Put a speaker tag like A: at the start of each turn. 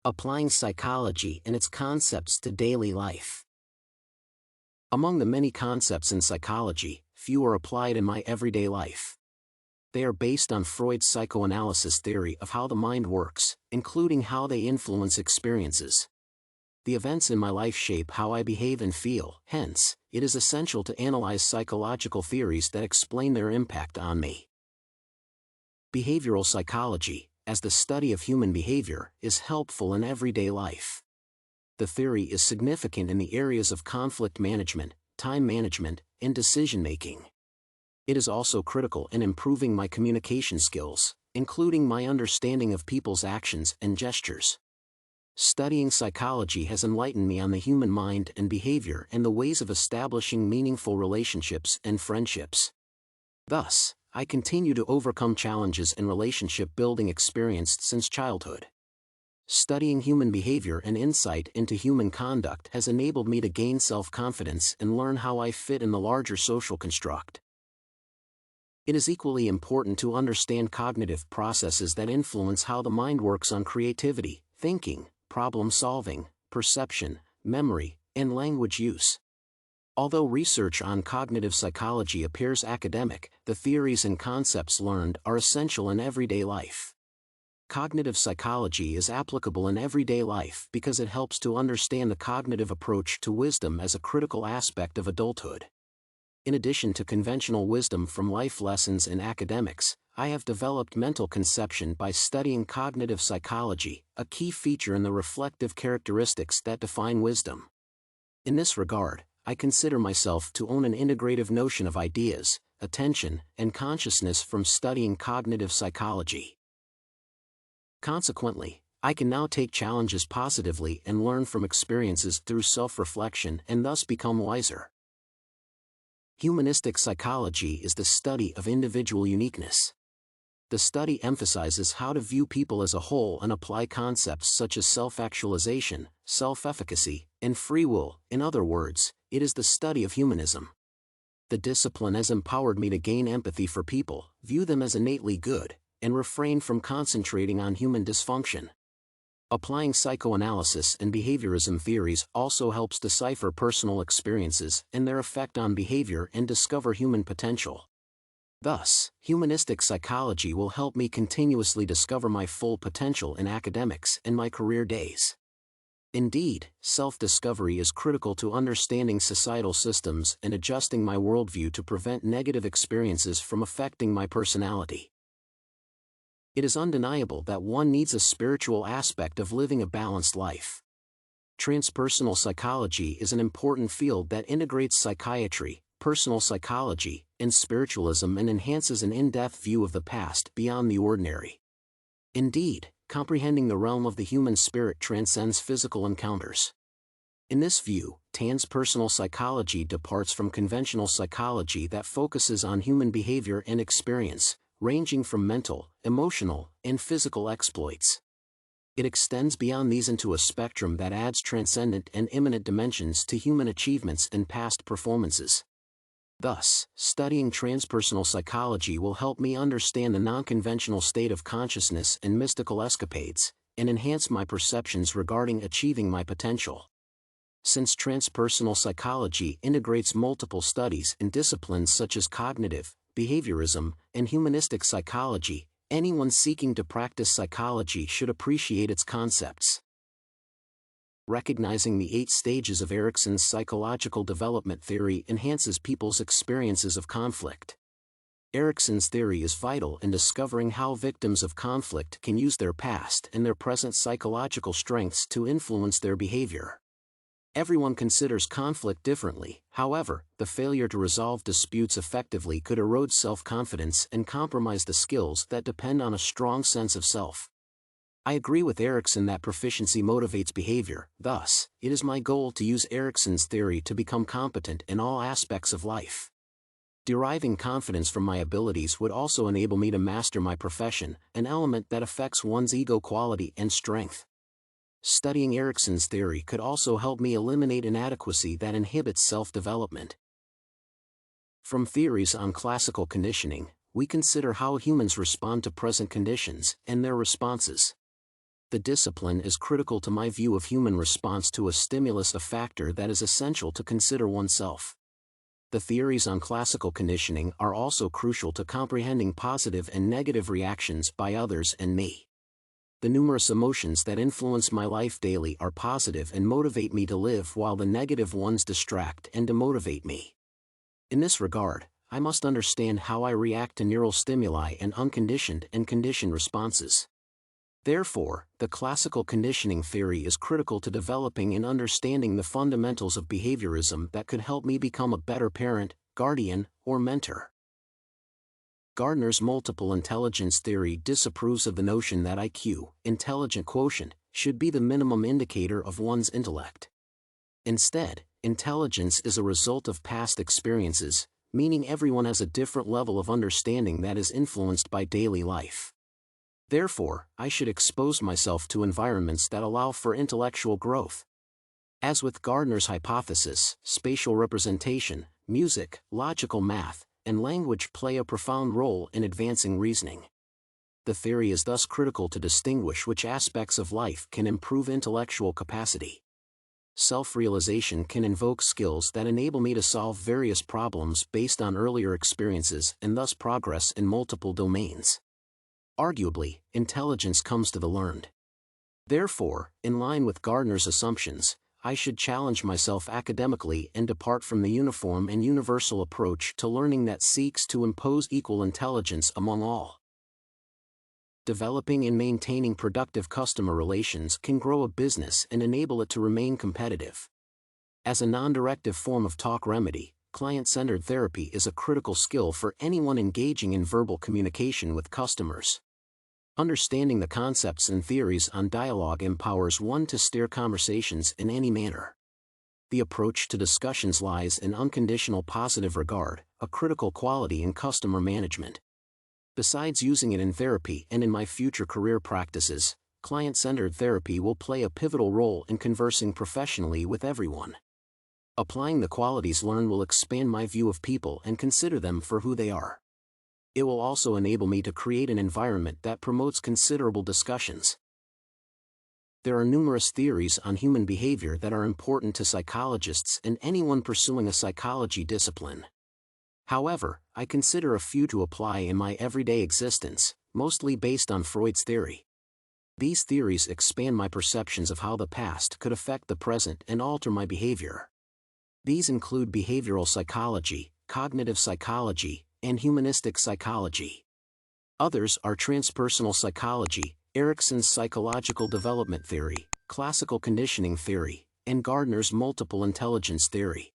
A: Applying psychology and its concepts to daily life. Among the many concepts in psychology, few are applied in my everyday life. They are based on Freud's psychoanalysis theory of how the mind works, including how they influence experiences. The events in my life shape how I behave and feel, hence, it is essential to analyze psychological theories that explain their impact on me. Behavioral psychology, as the study of human behavior, is helpful in everyday life. The theory is significant in the areas of conflict management, time management, and decision-making. It is also critical in improving my communication skills, including my understanding of people's actions and gestures. Studying psychology has enlightened me on the human mind and behavior and the ways of establishing meaningful relationships and friendships. Thus, I continue to overcome challenges in relationship building experienced since childhood. Studying human behavior and insight into human conduct has enabled me to gain self-confidence and learn how I fit in the larger social construct. It is equally important to understand cognitive processes that influence how the mind works on creativity, thinking, problem-solving, perception, memory, and language use. Although research on cognitive psychology appears academic, the theories and concepts learned are essential in everyday life. Cognitive psychology is applicable in everyday life because it helps to understand the cognitive approach to wisdom as a critical aspect of adulthood. In addition to conventional wisdom from life lessons in academics, I have developed mental conception by studying cognitive psychology, a key feature in the reflective characteristics that define wisdom. In this regard, I consider myself to own an integrative notion of ideas, attention, and consciousness from studying cognitive psychology. Consequently, I can now take challenges positively and learn from experiences through self-reflection and thus become wiser. Humanistic psychology is the study of individual uniqueness. The study emphasizes how to view people as a whole and apply concepts such as self-actualization, self-efficacy, and free will. In other words, it is the study of humanism. The discipline has empowered me to gain empathy for people, view them as innately good, and refrain from concentrating on human dysfunction. Applying psychoanalysis and behaviorism theories also helps decipher personal experiences and their effect on behavior and discover human potential. Thus, humanistic psychology will help me continuously discover my full potential in academics and my career days. Indeed, self-discovery is critical to understanding societal systems and adjusting my worldview to prevent negative experiences from affecting my personality. It is undeniable that one needs a spiritual aspect of living a balanced life. Transpersonal psychology is an important field that integrates psychiatry, personal psychology, and spiritualism and enhances an in-depth view of the past beyond the ordinary. Indeed, comprehending the realm of the human spirit transcends physical encounters. In this view, transpersonal psychology departs from conventional psychology that focuses on human behavior and experience, ranging from mental, emotional, and physical exploits. It extends beyond these into a spectrum that adds transcendent and immanent dimensions to human achievements and past performances. Thus, studying transpersonal psychology will help me understand the non-conventional state of consciousness and mystical escapades, and enhance my perceptions regarding achieving my potential. Since transpersonal psychology integrates multiple studies and disciplines such as cognitive, behaviorism, and humanistic psychology, anyone seeking to practice psychology should appreciate its concepts. Recognizing the 8 stages of Erikson's psychological development theory enhances people's experiences of conflict. Erikson's theory is vital in discovering how victims of conflict can use their past and their present psychological strengths to influence their behavior. Everyone considers conflict differently, however, the failure to resolve disputes effectively could erode self-confidence and compromise the skills that depend on a strong sense of self. I agree with Erikson that proficiency motivates behavior. Thus, it is my goal to use Erikson's theory to become competent in all aspects of life. Deriving confidence from my abilities would also enable me to master my profession, an element that affects one's ego quality and strength. Studying Erikson's theory could also help me eliminate inadequacy that inhibits self-development. From theories on classical conditioning, we consider how humans respond to present conditions and their responses. The discipline is critical to my view of human response to a stimulus, a factor that is essential to consider oneself. The theories on classical conditioning are also crucial to comprehending positive and negative reactions by others and me. The numerous emotions that influence my life daily are positive and motivate me to live, while the negative ones distract and demotivate me. In this regard, I must understand how I react to neural stimuli and unconditioned and conditioned responses. Therefore, the classical conditioning theory is critical to developing and understanding the fundamentals of behaviorism that could help me become a better parent, guardian, or mentor. Gardner's multiple intelligence theory disapproves of the notion that IQ, intelligent quotient, should be the minimum indicator of one's intellect. Instead, intelligence is a result of past experiences, meaning everyone has a different level of understanding that is influenced by daily life. Therefore, I should expose myself to environments that allow for intellectual growth. As with Gardner's hypothesis, spatial representation, music, logical math, and language play a profound role in advancing reasoning. The theory is thus critical to distinguish which aspects of life can improve intellectual capacity. Self-realization can invoke skills that enable me to solve various problems based on earlier experiences and thus progress in multiple domains. Arguably, intelligence comes to the learned. Therefore, in line with Gardner's assumptions, I should challenge myself academically and depart from the uniform and universal approach to learning that seeks to impose equal intelligence among all. Developing and maintaining productive customer relations can grow a business and enable it to remain competitive. As a non-directive form of talk remedy, client-centered therapy is a critical skill for anyone engaging in verbal communication with customers. Understanding the concepts and theories on dialogue empowers one to steer conversations in any manner. The approach to discussions lies in unconditional positive regard, a critical quality in customer management. Besides using it in therapy and in my future career practices, client-centered therapy will play a pivotal role in conversing professionally with everyone. Applying the qualities learned will expand my view of people and consider them for who they are. It will also enable me to create an environment that promotes considerable discussions. There are numerous theories on human behavior that are important to psychologists and anyone pursuing a psychology discipline. However, I consider a few to apply in my everyday existence, mostly based on Freud's theory. These theories expand my perceptions of how the past could affect the present and alter my behavior. These include behavioral psychology, cognitive psychology, and humanistic psychology. Others are transpersonal psychology, Erikson's psychological development theory, classical conditioning theory, and Gardner's multiple intelligence theory.